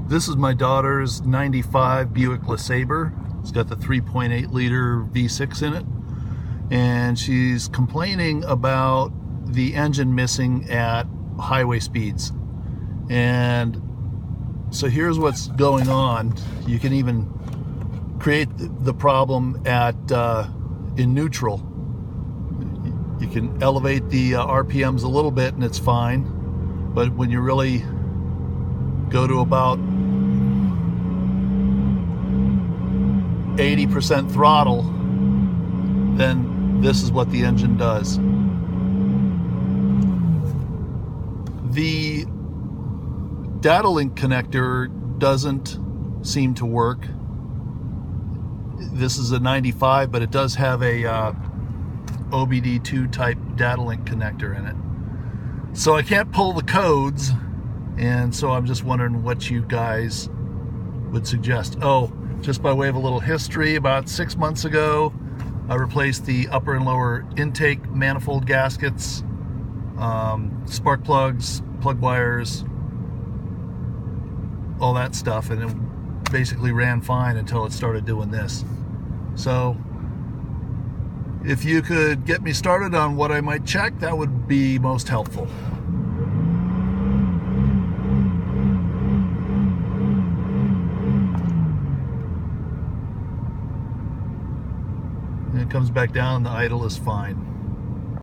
This is my daughter's 95 Buick LeSabre. It's got the 3.8 liter V6 in it. And she's complaining about the engine missing at highway speeds. And so here's what's going on. You can even create the problem at in neutral. You can elevate the RPMs a little bit and it's fine. But when you really go to about 80% throttle, then this is what the engine does. The data link connector doesn't seem to work. This is a 95, but it does have a OBD2 type data link connector in it. So I can't pull the codes, and so I'm just wondering what you guys would suggest. Oh, just by way of a little history, about 6 months ago, I replaced the upper and lower intake manifold gaskets, spark plugs, plug wires, all that stuff, and it basically ran fine until it started doing this. So if you could get me started on what I might check, that would be most helpful. And it comes back down, the idle is fine.